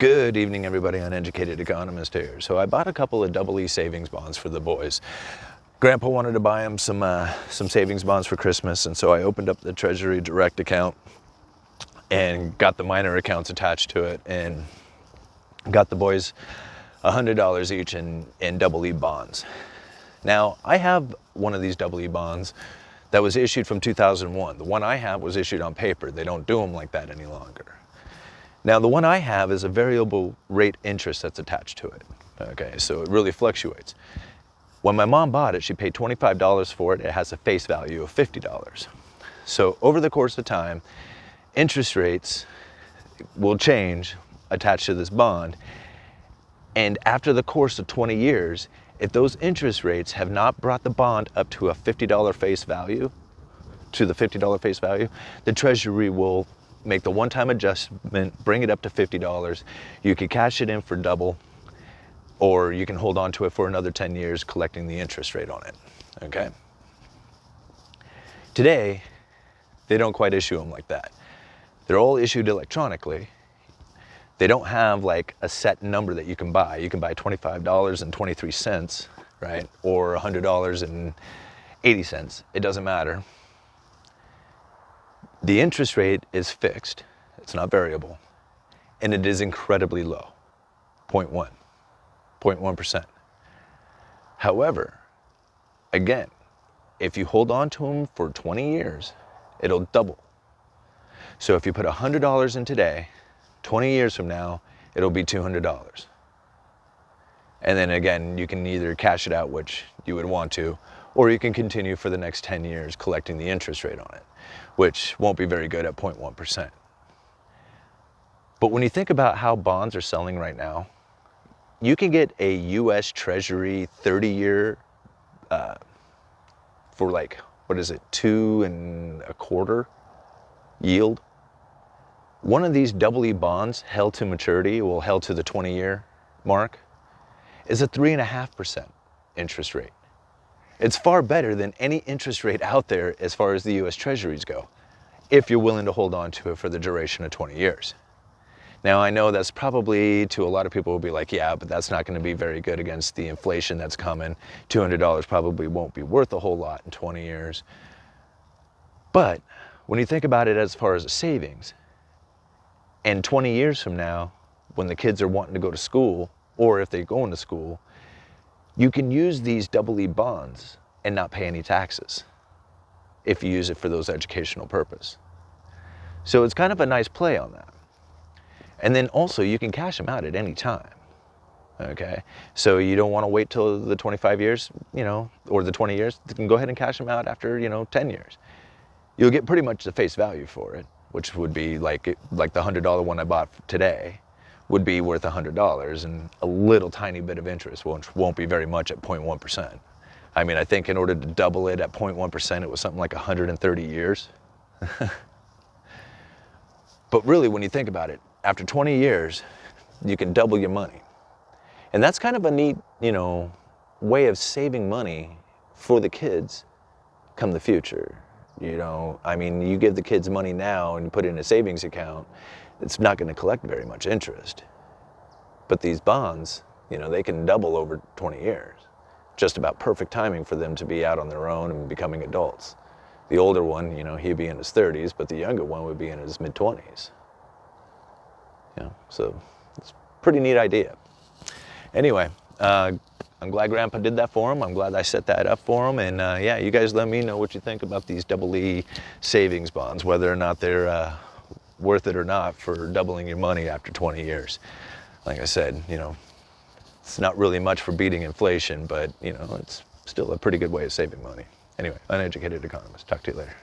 Good evening, everybody. Uneducated economist here. So I bought a couple of double E savings bonds for the boys. Grandpa wanted to buy them some savings bonds for Christmas, and so I opened up the Treasury direct account and got the minor accounts attached to it, and got the boys $100 each in double E bonds. Now I have one of these double E bonds that was issued from 2001. The one I have was issued on paper. They don't do them like that any longer. Now, the one I have is a variable rate interest that's attached to it. Okay, so it really fluctuates. When my mom bought it, she paid $25 for it. It has a face value of $50. So over the course of time, interest rates will change attached to this bond. And after the course of 20 years, if those interest rates have not brought the bond up to a $50 face value, the Treasury will make the one-time adjustment, bring it up to $50. You could cash it in for double, or you can hold on to it for another 10 years, collecting the interest rate on it, okay? Today, they don't quite issue them like that. They're all issued electronically. They don't have like a set number that you can buy. You can buy $25.23, right? Or $100.80. It doesn't matter. The interest rate is fixed, it's not variable, and it is incredibly low, 0.1%. However, again, if you hold on to them for 20 years, it'll double. So if you put $100 in today, 20 years from now, it'll be $200. And then again, you can either cash it out, which you would want to, or you can continue for the next 10 years collecting the interest rate on it, which won't be very good at 0.1%. But when you think about how bonds are selling right now, you can get a US Treasury 30-year for like, 2.25% yield. One of these double E bonds held to maturity, held to the 20-year mark, is a 3.5% interest rate. It's far better than any interest rate out there as far as the US Treasuries go, if you're willing to hold on to it for the duration of 20 years. Now, I know that's probably, to a lot of people, will be like, yeah, but that's not going to be very good against the inflation that's coming. $200 probably won't be worth a whole lot in 20 years. But when you think about it as far as a savings, and 20 years from now, when the kids are wanting to go to school, or if they're going to school, you can use these double E bonds and not pay any taxes if you use it for those educational purpose. So it's kind of a nice play on that. And then also you can cash them out at any time, okay? So you don't want to wait till the 25 years, or the 20 years, you can go ahead and cash them out after, 10 years. You'll get pretty much the face value for it, which would be like the $100 one I bought today would be worth $100, and a little tiny bit of interest, which won't be very much at 0.1%. I mean, I think in order to double it at 0.1%, it was something like 130 years. But really, when you think about it, after 20 years, you can double your money. And that's kind of a neat, way of saving money for the kids come the future. I mean, you give the kids money now and you put it in a savings account, it's not going to collect very much interest. But these bonds, they can double over 20 years. Just about perfect timing for them to be out on their own and becoming adults. The older one, he'd be in his 30s, but the younger one would be in his mid-20s. So it's a pretty neat idea. Anyway, I'm glad Grandpa did that for him. I'm glad I set that up for him. And yeah, you guys let me know what you think about these double E savings bonds, whether or not they're worth it or not for doubling your money after 20 years. Like I said, it's not really much for beating inflation, but it's still a pretty good way of saving money. Anyway, Uneducated Economist. Talk to you later.